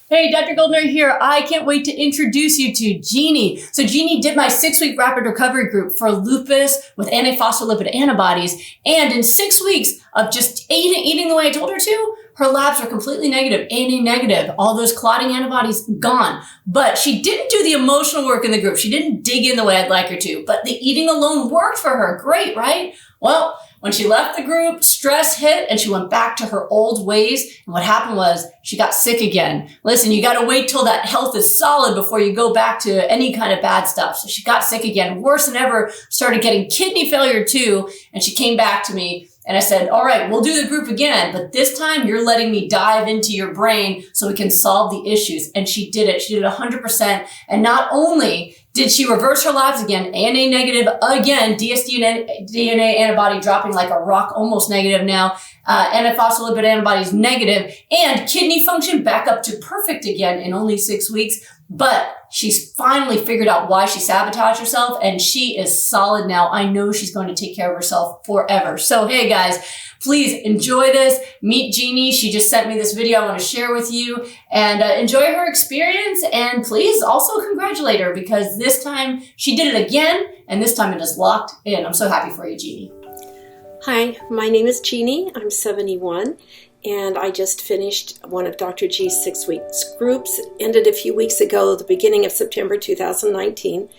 Hey, Dr. Goldner here. I can't wait to introduce you to Jeannie. So Jeannie did my 6-week rapid recovery group for lupus with antiphospholipid antibodies. And in 6 weeks of just eating the way I told her to, her labs are completely negative, ANA negative. All those clotting antibodies gone. But she didn't do the emotional work in the group. She didn't dig in the way I'd like her to. But the eating alone worked for her. Great, right? Well, when she left the group, stress hit and she went back to her old ways. And what happened was she got sick again. Listen, you got to wait till that health is solid before you go back to any kind of bad stuff. So she got sick again, worse than ever, started getting kidney failure too. And she came back to me and I said, all right, we'll do the group again, but this time you're letting me dive into your brain so we can solve the issues. And she did it. She did it 100%. And not only did she reverse her labs again, ANA negative again, dsDNA antibody dropping like a rock, almost negative now, antiphospholipid antibodies negative, and kidney function back up to perfect again in only 6 weeks. But she's finally figured out why she sabotaged herself, and she is solid now. I know she's going to take care of herself forever. So, hey guys, please enjoy this. Meet Jeannie. She just sent me this video I want to share with you, and enjoy her experience. And please also congratulate her because this time she did it again, and this time it is locked in. I'm so happy for you, Jeannie. Hi, my name is Jeannie. I'm 71. And I just finished one of Dr. G's 6-week groups. It ended a few weeks ago, the beginning of September 2019.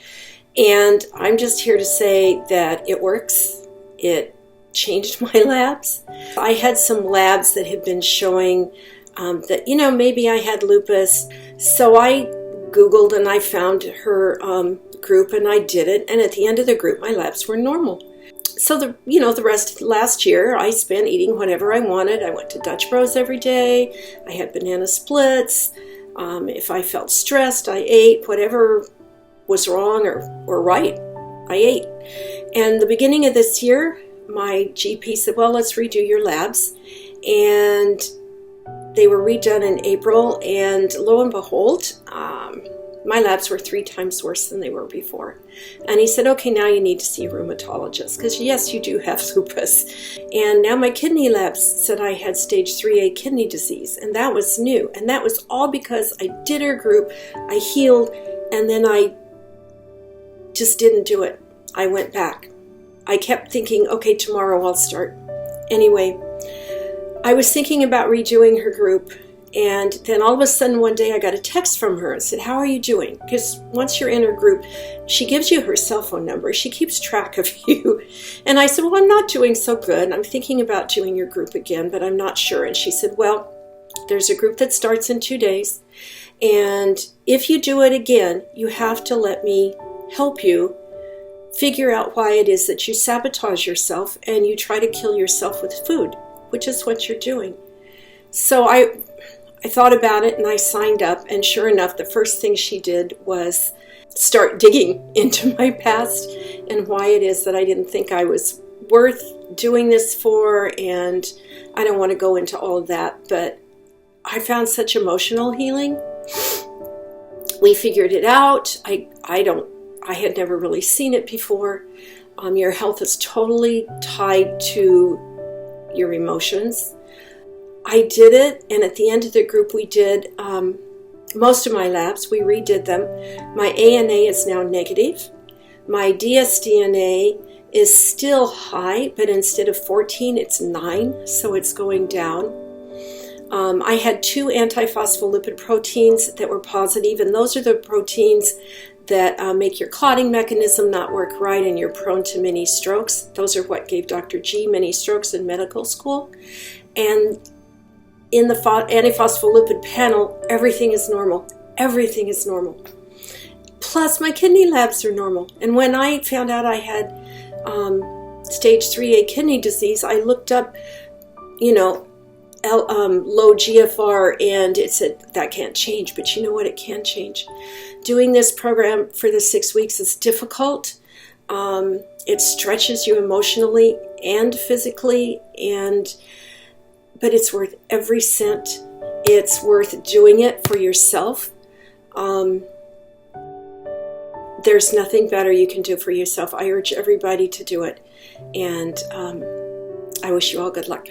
And I'm just here to say that it works. It changed my labs. I had some labs that had been showing that, maybe I had lupus. So I Googled and I found her group and I did it. And at the end of the group, my labs were normal. So the rest of last year, I spent eating whatever I wanted. I went to Dutch Bros every day. I had banana splits. If I felt stressed, I ate. Whatever was wrong or right, I ate. And the beginning of this year, my GP said, well, let's redo your labs. And they were redone in April. And lo and behold, my labs were 3 times worse than they were before. And he said, okay, now you need to see a rheumatologist because yes, you do have lupus. And now my kidney labs said I had stage 3A kidney disease, and that was new. And that was all because I did her group, I healed, and then I just didn't do it. I went back. I kept thinking, okay, tomorrow I'll start. Anyway, I was thinking about redoing her group. And then all of a sudden one day I got a text from her and said, how are you doing? Because once you're in her group, she gives you her cell phone number. She keeps track of you. And I said, well, I'm not doing so good. I'm thinking about doing your group again, but I'm not sure. And she said, well, there's a group that starts in 2 days. And if you do it again, you have to let me help you figure out why it is that you sabotage yourself and you try to kill yourself with food, which is what you're doing. So I thought about it and I signed up, and sure enough, the first thing she did was start digging into my past and why it is that I didn't think I was worth doing this for, and I don't want to go into all of that, but I found such emotional healing. We figured it out. I had never really seen it before. Your health is totally tied to your emotions. I did it, and at the end of the group we did most of my labs. We redid them. My ANA is now negative. My dsDNA is still high, but instead of 14, it's 9, so it's going down. I had 2 antiphospholipid proteins that were positive, and those are the proteins that make your clotting mechanism not work right and you're prone to mini strokes. Those are what gave Dr. G mini strokes in medical school. And in the antiphospholipid panel, everything is normal. Everything is normal. Plus, my kidney labs are normal. And when I found out I had stage 3A kidney disease, I looked up, low GFR, and it said that can't change. But you know what? It can change. Doing this program for the 6 weeks is difficult. It stretches you emotionally and physically, but it's worth every cent. It's worth doing it for yourself. There's nothing better you can do for yourself. I urge everybody to do it. And I wish you all good luck.